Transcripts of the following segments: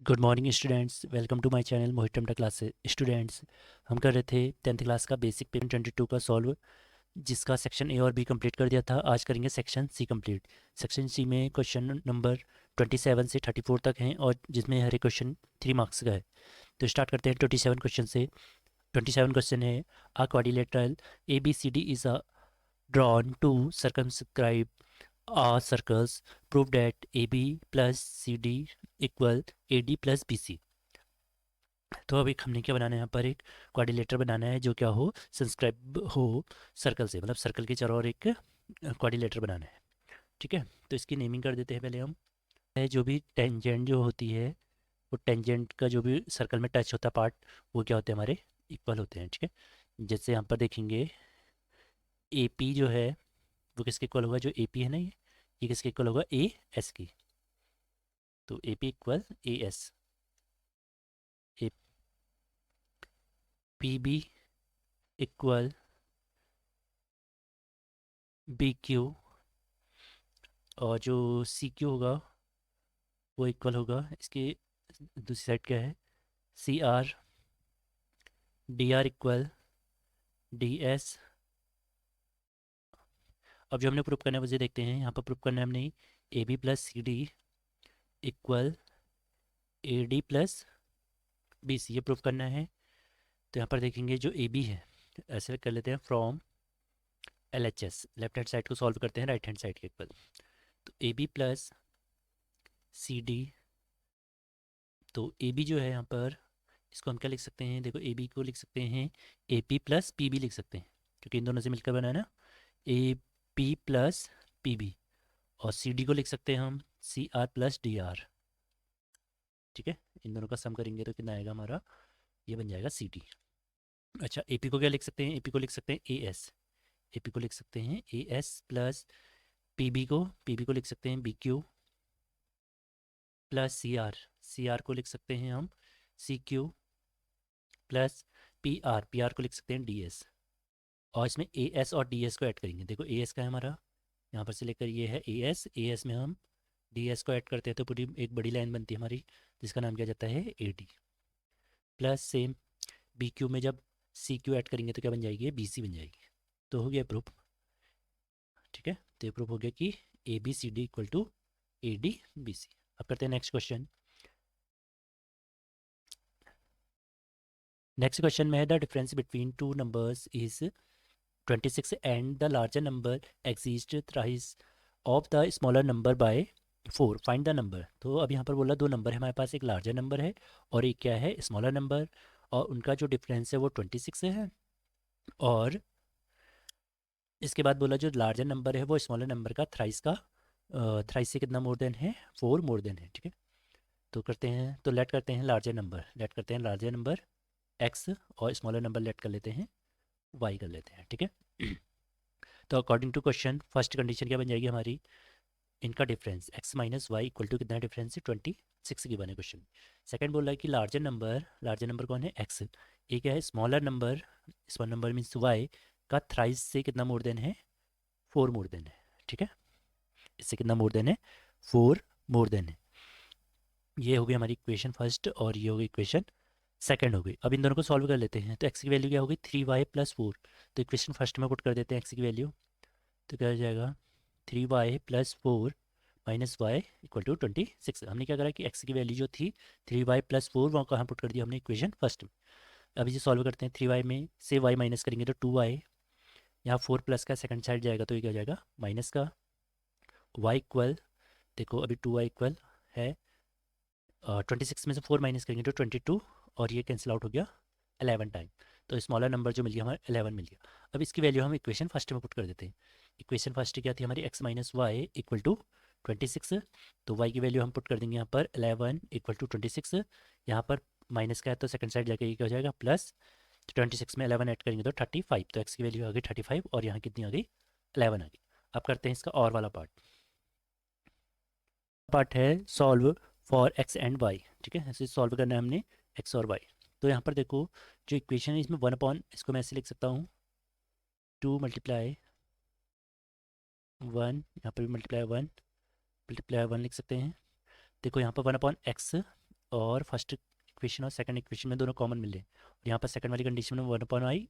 Good morning students, welcome to my channel Mohit Tamta classes. Students, हम कर रहे थे 10th क्लास का बेसिक पेपर 22 का सॉल्व, जिसका सेक्शन ए और बी कंप्लीट कर दिया था। आज करेंगे section C complete. Section C में क्वेश्चन नंबर 27 से 34 तक हैं और जिसमें हर एक क्वेश्चन 3 मार्क्स का है। तो स्टार्ट करते हैं 27 क्वेश्चन से। 27 क्वेश्चन है, a quadrilateral A B C D is a drawn to circumscribe are circles, prove that AB plus CD equal AD plus BC। तो अब एक हमने क्या बनाना है, यहाँ पर एक क्वाड्रिलेटर बनाना है जो क्या हो, सब्सक्राइब हो सर्कल से, मतलब सर्कल के चारों ओर एक क्वाड्रिलेटर बनाना है। ठीक है, तो इसकी नेमिंग कर देते हैं पहले हम। है जो भी टेंजेंट जो होती है, वो टेंजेंट का जो भी सर्कल में टच होता पार्ट, वो क्या होते हैं, हमारे इक्वल होते हैं। ठीक है, जैसे यहाँ पर देखेंगे ए पी जो है वो किसके इक्वल होगा, जो ए पी है ना, ये किसके इक्वल होगा, ए एस की। तो A P equal A S, A P B equal B Q, और जो सी क्यू होगा वो इक्वल होगा इसके दूसरी साइड क्या है, C R. D R equal D S. अब जो हमने प्रूव करना है उसे देखते हैं। यहाँ पर प्रूव करना है हमने A B plus C D equal A D plus B C, ये प्रूव करना है। तो यहाँ पर देखेंगे जो ए बी है, ऐसे कर लेते हैं from L H S, left hand side को सॉल्व करते हैं राइट हैंड साइड के इक्वल। तो A B plus C D, तो ए बी जो है यहाँ पर, इसको हम क्या लिख सकते हैं, देखो ए बी को लिख सकते हैं A P plus P B लिख सकते हैं, क्योंकि इन दोनों से मिलकर बना है ना, A P plus P B. और सी डी को लिख सकते हैं हम C R plus D R. ठीक है, इन दोनों का सम करेंगे तो कितना आएगा हमारा, ये बन जाएगा सी डी। अच्छा, ए पी को क्या लिख सकते हैं, ए पी को लिख सकते हैं ए एस, ए पी को लिख सकते हैं A S plus P B को लिख सकते हैं B Q plus C R को लिख सकते हैं हम C Q plus P R को लिख सकते हैं डी एस। और इसमें ए एस और डी एस को ऐड करेंगे। देखो ए एस का है हमारा, यहाँ पर से लेकर ये है ए एस में हम डी एस को ऐड करते हैं तो पूरी एक बड़ी लाइन बनती है हमारी, जिसका नाम किया जाता है A D. Plus same B Q में जब सी क्यू ऐड करेंगे तो क्या बन जाएगी, बी सी बन जाएगी। तो हो गया प्रूफ। ठीक है, तो ये प्रूफ हो गया कि A B C D equal to A D B C. अब करते हैं नेक्स्ट क्वेश्चन। नेक्स्ट क्वेश्चन में है, the difference between two numbers is 26 and the larger number exists thrice of the smaller number by 4, find the number. तो अब यहाँ पर बोला दो नंबर है हमारे पास, एक लार्जर नंबर है और एक क्या है, स्मॉलर नंबर, और उनका जो डिफरेंस है वो 26 है। और इसके बाद बोला जो लार्जर नंबर है वो स्मॉलर नंबर का थ्राइस का, थ्राइस से कितना मोर देन है, 4 मोर देन है। ठीक है, तो करते हैं, तो लेट करते हैं लार्जर नंबर, लेट करते हैं लार्जर नंबर एक्स, और स्मॉलर नंबर लेट कर लेते हैं वाई कर लेते हैं। ठीक है, तो according to question first condition क्या बन जाएगी हमारी, इनका difference x minus y equal to कितना डिफरेंस है, 26 की बने क्वेश्चन। सेकंड बोल रहा है कि लार्जर नंबर कौन है, एक्स। ये क्या है, स्मॉलर नंबर मीन्स वाई का थ्राइस से कितना मोर देन है, 4 मोर देन है। ठीक है, इससे कितना मोर देन है, 4 मोर देन है। ये हो गई हमारी इक्वेशन फर्स्ट और ये हो गई इक्वेशन सेकंड हो गई। अब इन दोनों को सॉल्व कर लेते हैं। तो एक्स की वैल्यू क्या होगी, 3y प्लस 4। तो इक्वेशन फर्स्ट में पुट कर देते हैं एक्स की वैल्यू, तो क्या हो जाएगा 3y plus 4 minus y equal to 26। हमने क्या करा कि एक्स की वैल्यू जो थी 3y प्लस 4, वहाँ कहाँ पुट कर दिया हमने, इक्वेशन फर्स्ट में। अब इसे सॉल्व करते हैं, 3y में से y माइनस करेंगे तो 2y, यहाँ 4 प्लस का सेकंड साइड जाएगा तो ये क्या हो जाएगा माइनस का, y इक्वल, देखो अभी 2y इक्वल है 26 में से 4 माइनस करेंगे तो 22, और ये कैंसिल आउट हो गया 11 टाइम। तो स्मॉलर नंबर जो मिल गया हमारा 11 मिल गया। अब इसकी वैल्यू हम इक्वेशन फर्स्ट में पुट कर देते हैं। इक्वेशन फर्स्ट क्या थी हमारी, x minus y equal to 26। तो वाई की वैल्यू हम पुट कर देंगे यहाँ पर 11 इक्वल टू 26। यहाँ पर माइनस का है तो सेकंड साइड जाके ये क्या हो जाएगा प्लस, तो 26 में 11 ऐड करेंगे तो 35। तो एक्स की वैल्यू आ गई 35 और यहाँ कितनी आ गई, 11 आ गई। अब करते हैं इसका और वाला पार्ट। पार्ट है solve for x and y. ठीक है, ऐसे सॉल्व करना है हमने एक्स और वाई। तो यहाँ पर देखो जो इक्वेशन है इसमें 1 अपॉन, इसको मैं ऐसे लिख सकता हूँ 2 मल्टीप्लाई 1, यहाँ पर भी मल्टीप्लाई 1 लिख सकते हैं। देखो यहाँ पर 1 अपॉन एक्स और फर्स्ट इक्वेशन और सेकंड इक्वेशन में दोनों कॉमन मिले और यहाँ पर सेकंड वाली कंडीशन में 1/y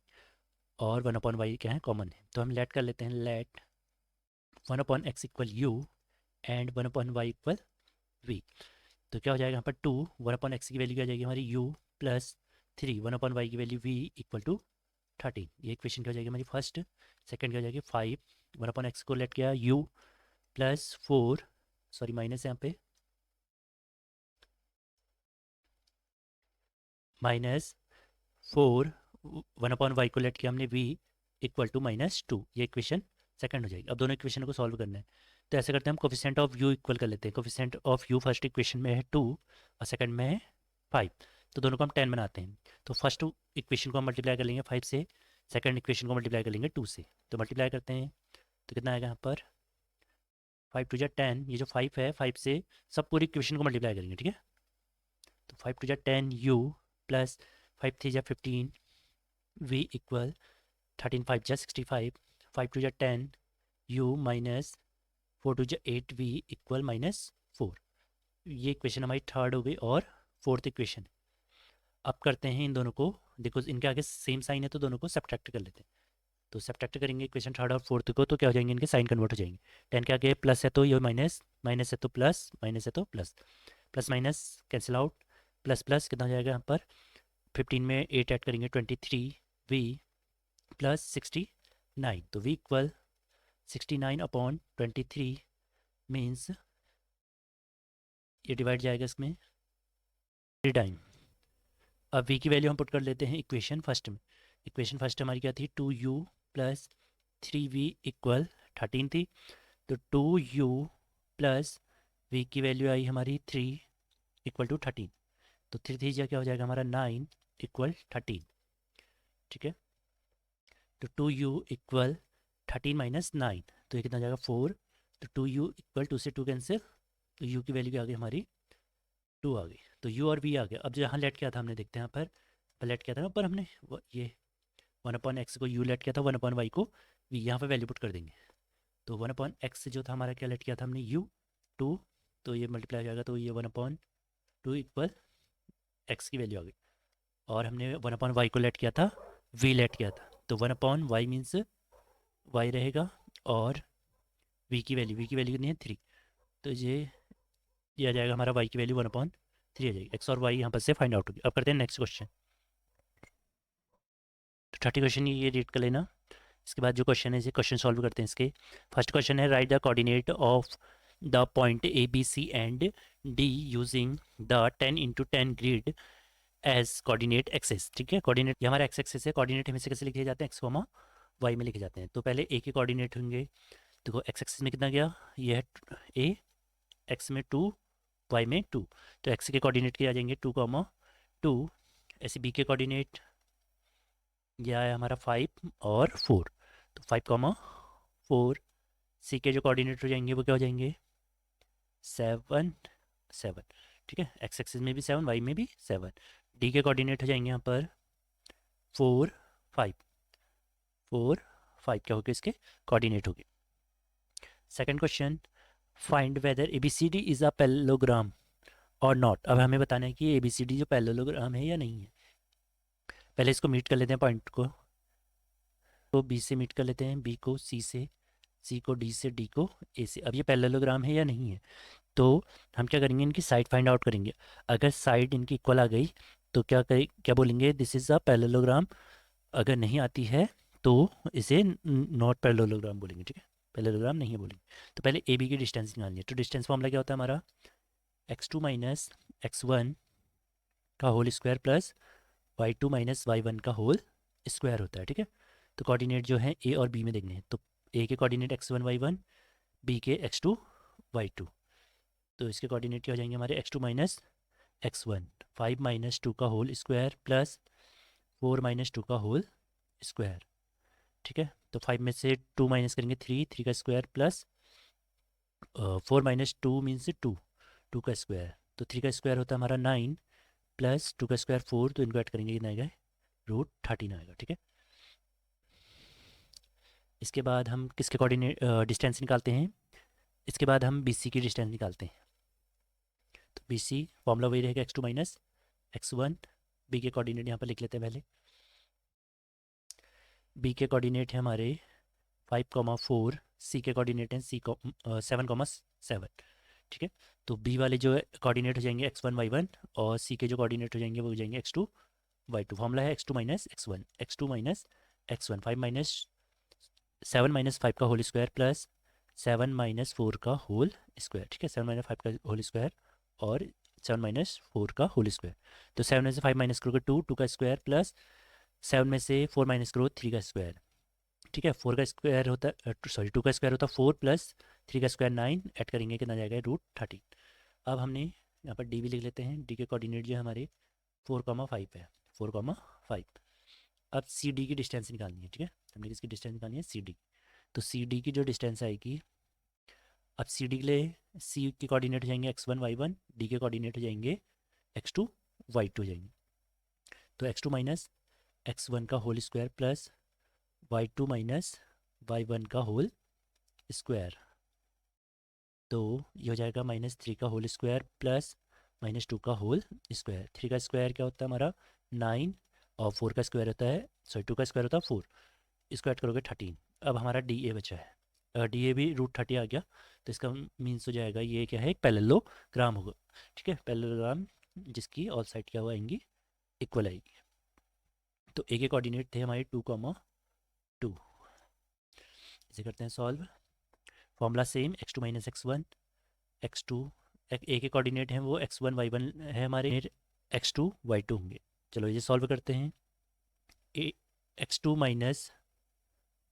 और 1/y क्या है कॉमन है। तो हम लेट कर लेते हैं, let 1/x equal u and 1/y equal v। तो क्या हो जाएगा यहाँ पर 2 1/x की वैल्यू क्या हो जाएगी हमारी u प्लस 3 1/y की वैल्यू v इक्वल टू 13। ये इक्वेशन क्या हो जाएगी हमारी फर्स्ट। सेकंड क्या हो जाएगी 5 1/x को लेट किया u प्लस 4 सॉरी माइनस यहाँ पे माइनस 4 1/y को लेट किया हमने v इक्वल टू -2। ये इक्वेशन सेकंड हो जाएगी। अब दोनों इक्वेशन को सॉल्व करना है तो ऐसे करते हैं, हम कोफिशिएंट ऑफ u इक्वल कर लेते हैं। Coefficient of u first equation में है 2 और सेकंड में है 5, तो दोनों को हम 10 बनाते हैं। तो फर्स्ट इक्वेशन को हम मल्टीप्लाई कर लेंगे 5 से, सेकंड इक्वेशन को मल्टीप्लाई कर लेंगे 2 से। तो मल्टीप्लाई करते हैं तो कितना आएगा यहाँ पर 5 2 जा 10, ये जो 5 है 5 से सब पूरी इक्वेशन को मल्टीप्लाई करेंगे, ठीक है। तो 5 2 जा 10 u प्लस 5 3 जा 15 v इक्वल 13 5 जा 65, 5 2 जा 10 u माइनस 4 2 जा 8 v इक्वल -4। ये इक्वेशन हमारी थर्ड हो गई और फोर्थ इक्वेशन। अब करते हैं इन दोनों को, देखो इनके आगे सेम साइन है तो दोनों को सब्ट्रैक्ट कर लेते हैं। तो सब्ट्रैक्ट करेंगे इक्वेशन थर्ड और फोर्थ को तो क्या हो जाएंगे, इनके साइन कन्वर्ट हो जाएंगे। 10 के आगे प्लस है तो ये माइनस, माइनस है तो प्लस, माइनस है तो plus, plus minus cancel out, plus plus कितना हो जाएगा यहाँ पर 15 में 8 ऐड करेंगे 23 v प्लस 69। तो v इक्वल 69/23 मीन्स ये डिवाइड जाएगा इसमें 3 टाइम। अब v की वैल्यू हम पुट कर लेते हैं इक्वेशन फर्स्ट में। इक्वेशन फर्स्ट हमारी क्या थी 2u प्लस 3v इक्वल 13 थी। तो 2u प्लस v की वैल्यू आई हमारी 3 इक्वल टू 13। तो 3 3 क्या हो जाएगा हमारा 9 इक्वल 13, ठीक है। तो 2u इक्वल 13 माइनस 9, तो ये कितना हो जाएगा 4। तो 2u इक्वल 2 से 2 कैंसिल, तो u की वैल्यू क्या आ गई हमारी 2 आ गई। तो u और v आ गया। अब जहाँ लेट किया था हमने, देखते हैं यहाँ पर लेट किया था ना, पर हमने ये 1/x को u लेट किया था, 1/y को v, यहाँ पर वैल्यू पुट कर देंगे। तो 1/x जो था हमारा क्या लेट किया था हमने u 2, तो ये मल्टीप्लाई हो जाएगा, तो ये 1/2 इक्वल x की वैल्यू आ गई। और हमने 1/y को लेट किया था, v लेट किया था, तो 1/y मीन्स y रहेगा और v की वैल्यू कितनी है 3। तो ये आ जाएगा हमारा y की वैल्यू 1/3 आ जाएगी। x और y यहाँ पर से फाइंड आउट होगी। अब करते हैं नेक्स्ट क्वेश्चन। तो 30 क्वेश्चन ये रीड कर लेना। इसके बाद जो क्वेश्चन है इसे क्वेश्चन सॉल्व करते हैं इसके। फर्स्ट क्वेश्चन है write the coordinate of the point A B C and D using the 10x10 grid as coordinate axes, ठीक है। कोऑर्डिनेट ये हमारा एक्स एक्सेस है। कोऑर्डिनेट हमें से कैसे लिखे जाते हैं, एक्स कॉमा वाई में लिखे जाते हैं। तो पहले ए के कोऑर्डिनेट होंगे, देखो एक्स एक्सिस में कितना गया, ये है ए, एक्स में 2, वाई में 2। तो एक्स के कोऑर्डिनेट के आ जाएंगे 2,2। ऐसे बी के कोऑर्डिनेट यह है हमारा 5 और 4, तो 5,4। सी के जो कोऑर्डिनेट हो जाएंगे वो क्या हो जाएंगे 7 7, ठीक है। एक्स एक्सिस में भी 7, वाई में भी 7। डी के कोऑर्डिनेट हो जाएंगे यहाँ पर 4 5 4 5 क्या हो गया इसके कोऑर्डिनेट हो गए। Second question find whether A B C D is a parallelogram और नॉट। अब हमें बताना है कि ए बी सी डी जो पैरेललोग्राम है या नहीं है। पहले इसको मीट कर लेते हैं पॉइंट को, तो बी से मीट कर लेते हैं, बी को सी से, सी को डी से, डी को ए से। अब ये पैरेललोग्राम है या नहीं है, तो हम क्या करेंगे इनकी साइड फाइंड आउट करेंगे। अगर साइड इनकी इक्वल आ गई तो क्या बोलेंगे दिस इज़ अ पैरेललोग्राम। अगर नहीं आती है तो इसे नॉट पैरेललोग्राम बोलेंगे, ठीक है। पैरेललोग्राम नहीं है बोलेंगे। तो पहले ए बी की डिस्टेंस निकालनी है। तो डिस्टेंस फॉर्मूला क्या होता है हमारा x2 माइनस x1 का whole square plus y2 minus y1 का होल स्क्वायर होता है, ठीक है। तो कोऑर्डिनेट जो है ए और बी में देखने हैं, तो ए के कोऑर्डिनेट x1 y1, बी के x2 y2। तो इसके कोऑर्डिनेट क्या हो जाएंगे हमारे x2 माइनस x1, 5 माइनस 2 का होल स्क्वायर प्लस 4 माइनस 2 का होल स्क्वायर, ठीक है। तो 5 में से 2 माइनस करेंगे 3, 3 का स्क्वायर प्लस 4 माइनस 2 मीन्स 2, 2 का स्क्वायर। तो 3 का स्क्वायर होता है हमारा 9 प्लस 2 का स्क्वायर 4, तो इनको ऐड करेंगे कितना आएगा √13 आएगा, ठीक है। इसके बाद हम किसके कोऑर्डिनेट डिस्टेंस निकालते हैं, इसके बाद हम बी सी की डिस्टेंस निकालते हैं। तो बी सी फॉर्मूला वही रहेगा x2 माइनस x1। बी के कोऑर्डिनेट यहाँ पर लिख लेते हैं पहले। बी के कोऑर्डिनेट है हमारे 5,4, सी के कोऑर्डिनेट हैं 7,7। ठीक है, तो बी वाले जो कोऑर्डिनेट हो जाएंगे x1 y1 और सी के जो कोऑर्डिनेट हो जाएंगे वो हो जाएंगे x2 y2। फॉर्मूला है x2 minus x1, x2 minus x1, 5 minus 7 minus 5 का होल स्क्वायर प्लस 7 माइनस 4 का होल स्क्वायर। ठीक है, 7 माइनस 5 का होल स्क्वायर और 7 माइनस 4 का होल स्क्वायर। तो 7 में से 5 माइनस करोगे 2 का स्क्वायर प्लस 7 में से 4 माइनस करो 3 का स्क्वायर। ठीक है, 4 का स्क्वायर होता है, सॉरी 2 का स्क्वायर होता है 4 प्लस 3 का स्क्वायर 9, ऐड करेंगे कितना जाएगा √13। अब हमने यहाँ पर डी भी लिख लेते हैं। डी के कोऑर्डिनेट जो है हमारे 4,5 है, 4,5। अब सी डी की डिस्टेंस निकालनी है। ठीक है, हमने किसकी डिस्टेंस निकालनी है, सी डी। तो सी डी की जो डिस्टेंस आएगी, अब सी डी के लिए सी के कोऑर्डिनेट हो जाएंगे x1 y1, डी के कोऑर्डिनेट हो जाएंगे x2 y2 हो जाएंगे। तो x2 माइनस x1 का whole square plus y2 minus y1 का होल स्क्वायर, तो ये हो जाएगा -3 का होल स्क्वायर प्लस -2 का होल स्क्वायर। 3 का स्क्वायर क्या होता है हमारा 9 और 4 का स्क्वायर होता है, सॉरी 2 का स्क्वायर होता है 4, इसको ऐड करोगे 13। अब हमारा डी ए बचा है, डी ए भी √30 आ गया, तो इसका मीन्स हो जाएगा ये क्या है, एक पैरेललोग्राम होगा। ठीक है, पैरेललोग्राम जिसकी ऑल साइड क्या हुआ आएंगी, इक्वल आएगी। तो ए के कोऑर्डिनेट थे हमारे 2,2। इसे करते हैं solve. Formula same, x2 minus x1, x2 ए के कोऑर्डिनेट हैं वो x1 y1 है हमारे, x2 y2 होंगे। चलो ये सॉल्व करते हैं। ए x2 माइनस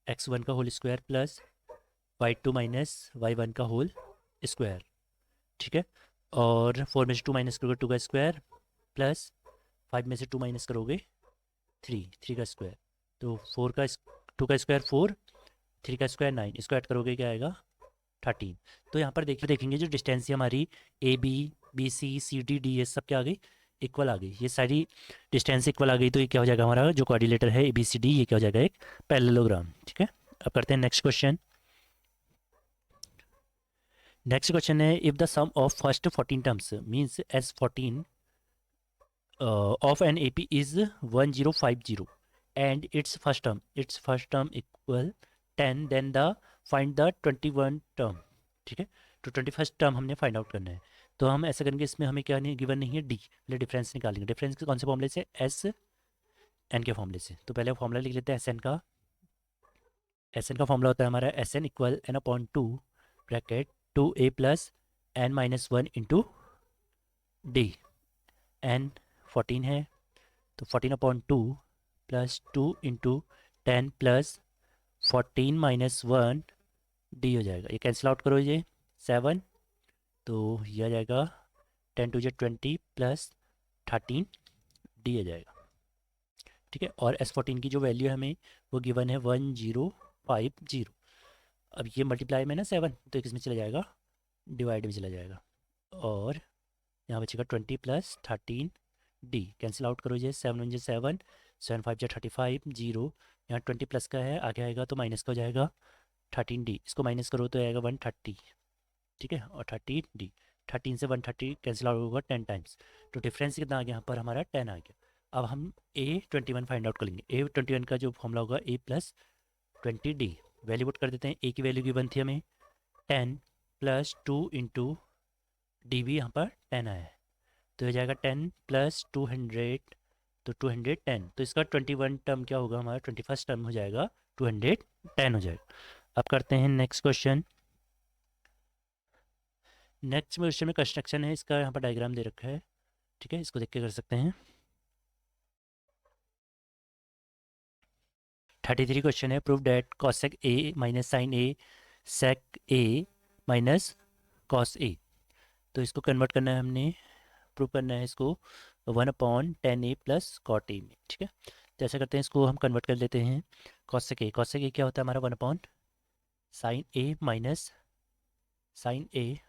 x1 का whole square plus y2 minus y1 का होल स्क्वायर। ठीक है, और 4 में से 2 माइनस करोगे 2 का स्क्वायर प्लस 5 में से 2 माइनस करोगे 3 का स्क्वायर। तो 2 का स्क्वायर 4, 3 का स्क्वायर 9, इसको ऐड करोगे क्या आएगा 13। तो यहाँ पर देखेंगे जो डिस्टेंस है हमारी A B, B C, C D D, ये सब क्या आ गई, इक्वल आ गई। ये सारी डिस्टेंस इक्वल आ गई, तो ये क्या हो जाएगा हमारा जो कोऑर्डिनेटर है ए बी सी डी, ये क्या हो जाएगा, एक पैरेललोग्राम। ठीक है, अब करते हैं नेक्स्ट क्वेश्चन। नेक्स्ट क्वेश्चन है, if the sum of first 14 terms means S 14 of an AP is 1050 and its first term equal 10, then find the 21 term। ठीक है, तो 21st टर्म हमने फाइंड आउट करना है। तो हम ऐसा करेंगे, इसमें हमें क्या नहीं गिवन नहीं है, डी पहले डिफरेंस निकालेंगे। डिफरेंस कौन से फॉर्मूले से, एस एन के फॉर्मूले से। तो पहले फॉर्मूला लिख लेते हैं एस एन का। एस एन का फॉर्मूला होता है हमारा S N equal n/2 bracket 2a plus n-1 into D. N 14 है, तो 14/2 plus 2 into 10 plus 14 minus 1 D हो जाएगा। ये कैंसिल आउट करो, ये 7, तो ये आ जाएगा 10 टू 20 प्लस 13 डी आ जाएगा। ठीक है, और S14 की जो वैल्यू है हमें वो गिवन है 1050। अब ये मल्टीप्लाई में ना 7, तो किस में चला जाएगा, डिवाइड में चला जाएगा, और यहाँ बचेगा 20 प्लस 13 डी। कैंसिल आउट करो, ये 7 1 7, 7 5 35, 0, यहाँ 20 प्लस का है, आगे आएगा तो माइनस का हो जाएगा 13 डी, इसको माइनस करो तो आएगा 130। ठीक है, और 30 डी, 13 से 130 कैंसिल आउट होगा 10 टाइम्स, तो डिफरेंस कितना आ गया यहाँ पर हमारा 10 आ गया। अब हम A21 फाइंड आउट करेंगे। A21 का जो फॉर्मूला होगा A plus 20 D. Value put कर देते हैं। A की वैल्यू गिवन थी हमें 10 प्लस 2 इंटू डी भी यहाँ पर 10 आया है, तो हो जाएगा 10 प्लस 200, तो 210। तो इसका 21 टर्म क्या होगा, हमारा 21st टर्म हो जाएगा 210 हो जाएगा। अब करते हैं नेक्स्ट क्वेश्चन। नेक्स्ट क्वेश्चन में कंस्ट्रक्शन है, इसका यहाँ पर डायग्राम दे रखा है। ठीक है, इसको देख के कर सकते हैं। 33 क्वेश्चन है, prove that cosec A minus sin A sec A minus cos A. तो इसको कन्वर्ट करना है, हमने प्रूव करना है इसको 1/10a प्लस कॉट ए में। ठीक है, तो ऐसा करते हैं, इसको हम कन्वर्ट कर लेते हैं। कॉसेक ए क्या होता है हमारा 1/साइन ए माइनस साइन ए,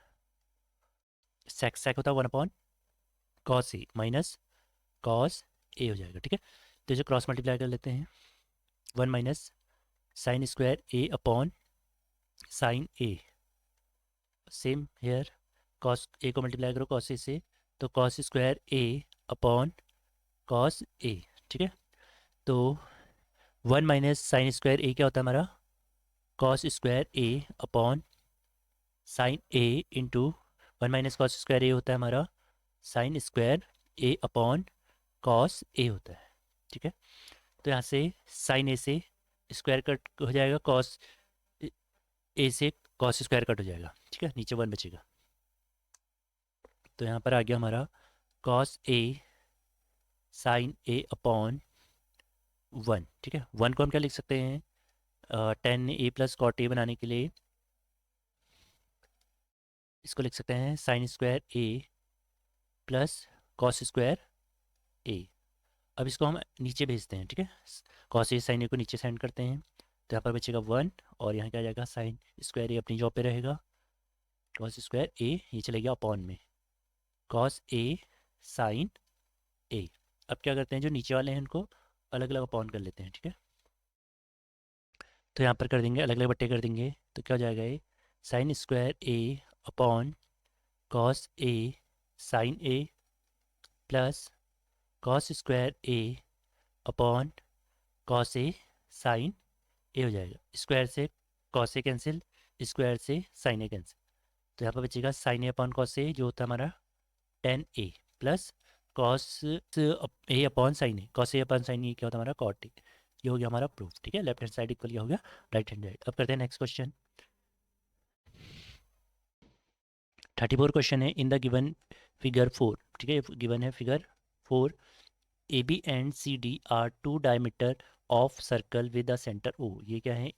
सेक होता है 1/कॉस ए माइनस कॉस ए हो जाएगा। ठीक है, तो इसे क्रॉस मल्टीप्लाई कर लेते हैं। 1 minus sin square A upon sin A, same here, cos A को मल्टीप्लाई करो कॉस ए से, तो cos square A upon cos A, ठीक है। तो 1 माइनस साइन स्क्वायर ए क्या होता है हमारा, cos square A upon sin A into 1 minus cos square ए होता है हमारा sign square A upon cos ए होता है, ठीक है। तो यहाँ से साइन ए से स्क्वायर कट हो जाएगा, कॉस ए से कॉस स्क्वायर कट हो जाएगा, ठीक है, नीचे 1 बचेगा। तो यहाँ पर आ गया हमारा cos A sin A upon 1, ठीक है। 1 को हम क्या लिख सकते हैं, 10 a प्लस कॉट ए बनाने के लिए इसको लिख सकते हैं साइन स्क्वायर ए प्लस कॉस स्क्वायर ए। अब इसको हम नीचे भेजते हैं, ठीक है, कॉस ए साइन ए को नीचे सेंड करते हैं। तो यहाँ पर बचेगा 1 और यहाँ क्या आ जाएगा, साइन स्क्वायर ए अपनी जॉब पे रहेगा, कॉस स्क्वायर ए ये चले गया अपॉन में कॉस ए साइन ए। अब क्या करते हैं, जो नीचे वाले हैं इनको अलग अलग अपॉन कर लेते हैं, ठीक है। तो यहाँ पर कर देंगे अलग अलग बट्टे कर देंगे, तो क्या हो जाएगा, ये sin square A upon cos A sin A plus cos square A upon cos A sin A हो जाएगा। स्क्वायर से कॉस ए कैंसिल, स्क्वायर से साइन ए कैंसिल। तो यहाँ पर बचेगा sin A upon cos A जो होता है हमारा 10 a plus cos A upon sin A, cos A upon sin A क्या होता है हमारा कॉट ए। ये हो गया हमारा प्रूफ, ठीक है। लेफ्ट हैंड साइड इक्वल हो गया राइट हैंड साइड। अब करते हैं नेक्स्ट क्वेश्चन। 34 क्वेश्चन है, इन द गिवन फिगर 4, ठीक है, गिवन है figure 4, A B and C D are two diameter of circle with the centre O. ये क्या है,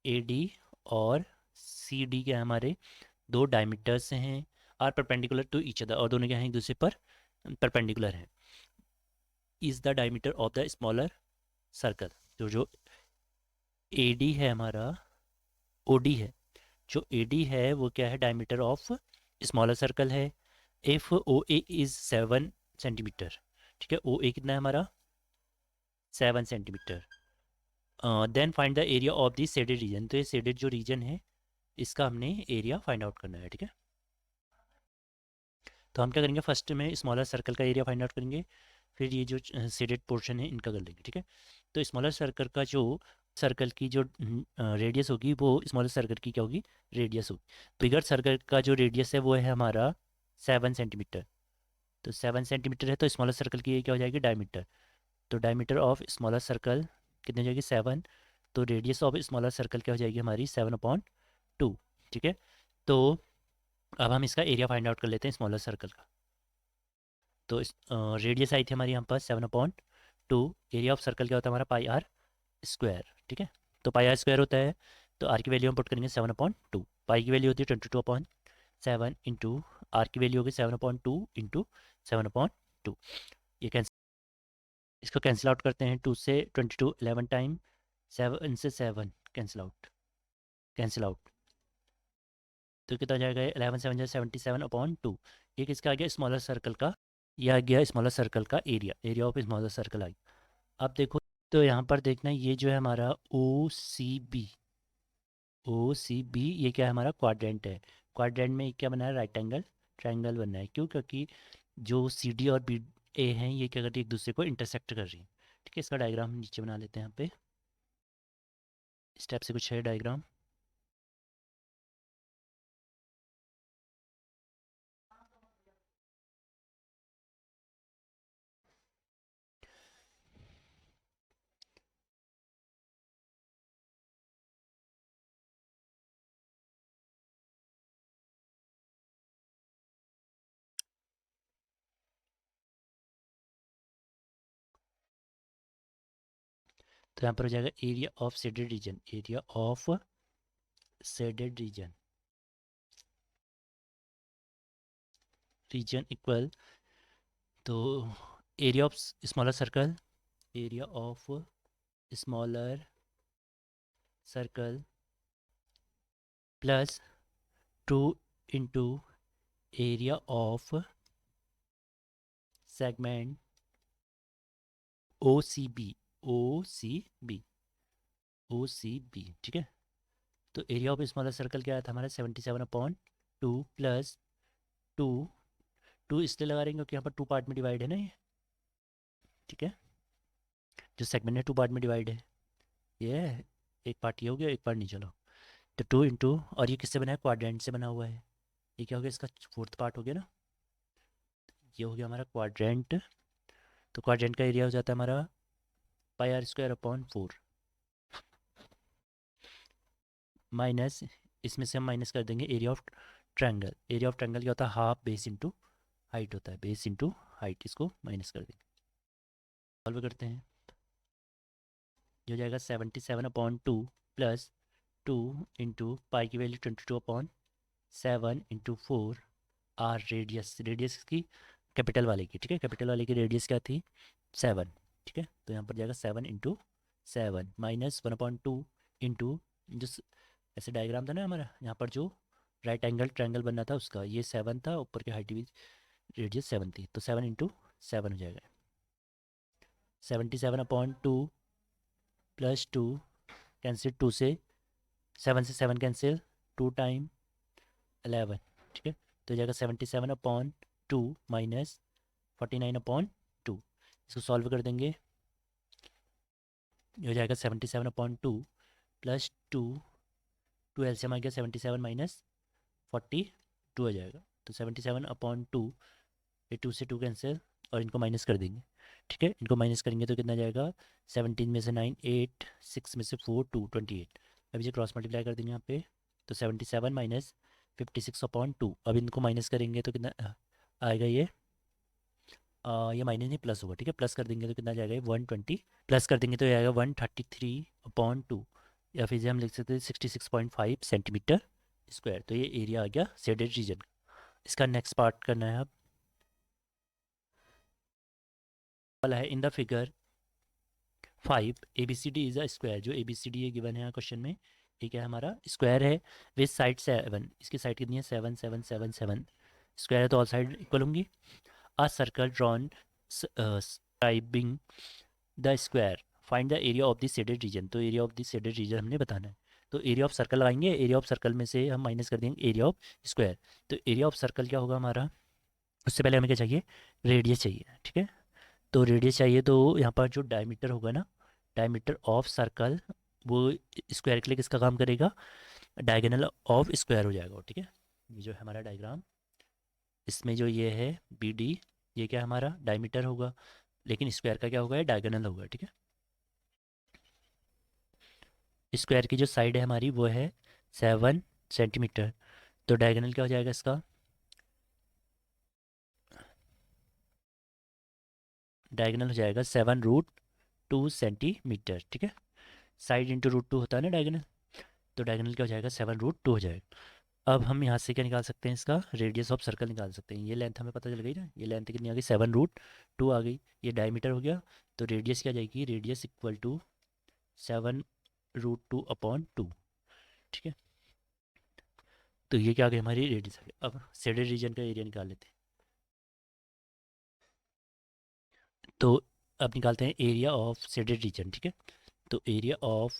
ए डी और सी डी क्या है हमारे दो डायमीटर्स हैं, are perpendicular to each other, और दोनों क्या हैं एक दूसरे पर परपेंडिकुलर हैं। Is the diameter of the smaller circle, जो ए डी है हमारा ओ डी है, जो ए डी है वो क्या है, डायमीटर ऑफ स्मॉलर सर्कल है। If O A is 7 centimetre, ठीक है, ओ ए कितना है हमारा 7 centimetre, then find the area of the shaded region. तो ये शेडेड जो रीजन है इसका हमने एरिया फाइंड आउट करना है, ठीक है। तो हम क्या करेंगे, फर्स्ट में स्मॉलर सर्कल का एरिया फाइंड आउट करेंगे, फिर ये जो शेडेड पोर्शन है इनका कर लेंगे, ठीक है। तो स्मॉलर सर्कल का जो सर्कल की जो रेडियस होगी वो स्मॉलर सर्कल की क्या होगी, रेडियस होगी। बिगर सर्कल का जो रेडियस है वो है हमारा 7 सेंटीमीटर। तो 7 सेंटीमीटर है तो स्मॉलर सर्कल की ये क्या हो जाएगी, डायमीटर। तो डायमीटर ऑफ स्मॉलर सर्कल कितनी हो जाएगी, 7। तो रेडियस ऑफ स्मॉलर सर्कल क्या हो जाएगी हमारी 7/2, ठीक है। तो अब हम इसका एरिया फाइंड आउट कर लेते हैं स्मॉलर सर्कल का। तो इस रेडियस आई थी हमारी यहाँ पर 7/2, एरिया ऑफ सर्कल क्या होता है हमारा पाई आर स्क्वायर, ठीक है। तो पाई आर स्क्वायर होता है, तो आर की वैल्यू हम पुट करेंगे 7/2, पाई की वैल्यू होती है 22/7 इंटू आर की वैल्यू होगी 7/2 इंटू 7/2। ये कैंसिल, इसको कैंसिल आउट करते हैं, 2 से 22 11 टाइम, 7 से 7 कैंसिल आउट, कैंसिल आउट। तो कितना जाएगा, 11/7 = 77/2। ये किसका आ गया, स्मॉलर सर्कल का, ये आ गया स्मॉलर सर्कल का area, area of smaller circle I. अब देखो, तो यहाँ पर देखना ये जो है हमारा ओ सी बी ये क्या है हमारा क्वाड्रेंट है। क्वाड्रेंट में क्या बना है, राइट एंगल ट्रायंगल बनना है। क्यों, क्योंकि जो सी डी और बी ए हैं ये क्या कर रही है, एक दूसरे को इंटरसेक्ट कर रही है, ठीक है। इसका डायग्राम हम नीचे बना लेते हैं, यहाँ पे स्टेप से कुछ है डायग्राम। तो यहाँ पर हो जाएगा area of shaded region, area of shaded region, region equal, तो area of smaller circle, area of smaller circle plus 2 into area of segment O C B, O C B, O C B, ठीक है। तो area of smaller circle क्या आया था हमारा 77/2 plus 2 2 इसलिए लगा रहे हैं क्योंकि यहाँ पर 2 पार्ट में डिवाइड है ना ये, ठीक है, जो सेगमेंट है 2 पार्ट में डिवाइड है, ये है, एक पार्ट ये हो गया, एक पार्ट नहीं, चलो। तो 2 इंटू, और ये किससे बना है, क्वाड्रेंट से बना हुआ है, ये क्या हो गया, इसका फोर्थ पार्ट हो गया ना, ये हो गया हमारा क्वाड्रेंट। तो क्वाड्रेंट का एरिया हो जाता है हमारा पाई आर स्क्वायर अपॉन 4 माइनस, इसमें से हम माइनस कर देंगे area of triangle. Area of triangle क्या होता है, हाफ बेस इंटू हाइट होता है, बेस इंटू हाइट, इसको माइनस कर देंगे। सॉल्व करते हैं, ये हो जाएगा 77/2 प्लस 2 इंटू पाई की value 22/7 into 4 R radius, radius की कैपिटल वाले की, ठीक है, कैपिटल वाले की रेडियस क्या थी, 7, ठीक है। तो यहाँ पर जाएगा 7 इंटू 7 माइनस 1/2 इंटू, जो ऐसे डायग्राम था ना हमारा, यहाँ पर जो राइट एंगल ट्रायंगल बनना था उसका, ये 7 था, ऊपर की हाइट भी रेडियस 7 थी, तो 7 इंटू 7 हो जाएगा 77/2 प्लस 2, कैंसिल 2 से, 7 से 7 कैंसिल, 2 टाइम 11, ठीक है। तो जाएगा 77/2 माइनस 49/2, इसको सॉल्व कर देंगे, ये हो जाएगा 77/2 प्लस 2, 2 एलसीएम आ गया 77 माइनस 42 हो जाएगा, तो 77/2, ये 2 से 2 कैंसिल, और इनको माइनस कर देंगे, ठीक है। इनको माइनस करेंगे तो कितना जाएगा, 17 में से 9 8, 6 में से 4 2, 28। अभी ये क्रॉस मल्टीप्लाई कर देंगे यहाँ पे, तो 77 माइनस 56/2, अब इनको माइनस करेंगे तो कितना आएगा, ये माइनस नहीं प्लस होगा, ठीक है, प्लस कर देंगे तो कितना जाएगा, 120, प्लस कर देंगे तो ये आएगा 133/2, या फिर हम लिख सकते हैं 66.5 सेंटीमीटर स्क्वायर। तो ये एरिया आ गया शेडेड रीजन का। इसका नेक्स्ट पार्ट करना है अब, वाला है in the figure 5 ABCD is a square, जो ABCD ये गिवन है क्वेश्चन में, ये क्या है, हमारा स्क्वायर है विथ साइड 7, इसकी साइड कितनी है, 7 7 7 7, स्क्वायर है तो ऑल साइड इक्वल होंगी। A circle drawn scribing the square, find the area of the shaded region, तो area of the shaded region हमने बताना है। तो एरिया ऑफ सर्कल लगाएंगे, एरिया ऑफ सर्कल में से हम माइनस कर देंगे एरिया ऑफ स्क्वायर। तो एरिया ऑफ सर्कल क्या होगा हमारा, उससे पहले हमें क्या चाहिए, रेडियस चाहिए, ठीक है। तो रेडियस चाहिए, तो यहाँ पर जो डायमीटर होगा ना, डायमीटर ऑफ सर्कल, वो स्क्वायर के लिए किसका काम करेगा, डायगोनल ऑफ स्क्वायर हो जाएगा, ठीक है। ये जो है हमारा डायग्राम, इसमें जो ये है BD, ये क्या हमारा डायमीटर होगा, लेकिन स्क्वायर का क्या होगा, ये डायगोनल होगा, ठीक है। स्क्वायर की जो साइड है हमारी वो है 7 सेंटीमीटर, तो डायगोनल क्या हो जाएगा इसका, डायगोनल हो जाएगा 7√2 सेंटीमीटर, ठीक है। साइड इंटू √2 होता है ना डायगोनल, तो डायगोनल क्या हो जाएगा, 7√2 हो जाएगा। अब हम यहाँ से क्या निकाल सकते हैं, इसका रेडियस ऑफ सर्कल निकाल सकते हैं। ये लेंथ हमें पता चल गई ना, ये लेंथ कितनी आ गई, 7√2 आ गई, ये डायमीटर हो गया, तो रेडियस क्या जाएगी, रेडियस इक्वल टू 7√2/2, ठीक है। तो ये क्या आ गई हमारी रेडियस आ गई। अब शेडेड रीजन का एरिया निकाल लेते हैं, तो अब निकालते हैं एरिया ऑफ शेडेड रीजन, ठीक है। तो एरिया ऑफ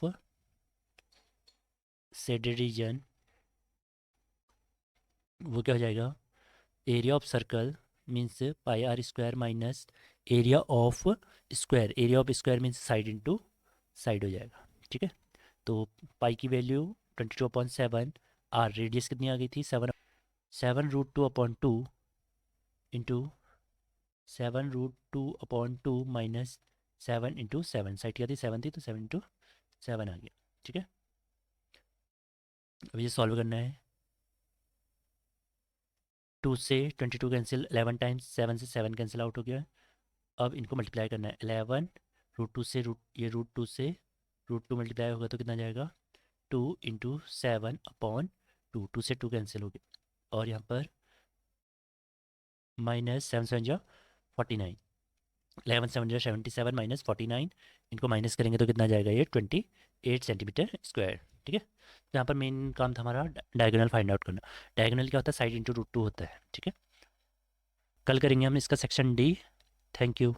शेडेड रीजन वो क्या हो जाएगा, area of circle means pi R square minus area of square, area of square means side into side हो जाएगा, ठीक है। तो पाई की वैल्यू 22/7, आर रेडियस कितनी आ गई थी, 7√2/2 इंटू 7√2/2 माइनस 7/7, साइड क्या थी, 7 थी, तो 7/7 आ गया, ठीक है। अब ये सॉल्व करना है, 2 से 22 कैंसिल 11 टाइम्स, 7 से 7 कैंसिल आउट हो गया। अब इनको मल्टीप्लाई करना है, 11 √2 से √2 से √2 मल्टीप्लाई होगा तो कितना जाएगा, 2 × 7/2, 2 से 2 कैंसिल हो गया, और यहाँ पर माइनस 7 7 जा 49, 11 7 जा 77 माइनस 49, इनको माइनस करेंगे तो कितना जाएगा, ये 28 सेंटीमीटर स्क्वायर, ठीक है। तो यहाँ पर मेन काम था हमारा डायगोनल फाइंड आउट करना। डायगोनल क्या होता है, साइड इंटू √2 होता है, ठीक है। कल करेंगे हम इसका सेक्शन D। Thank you.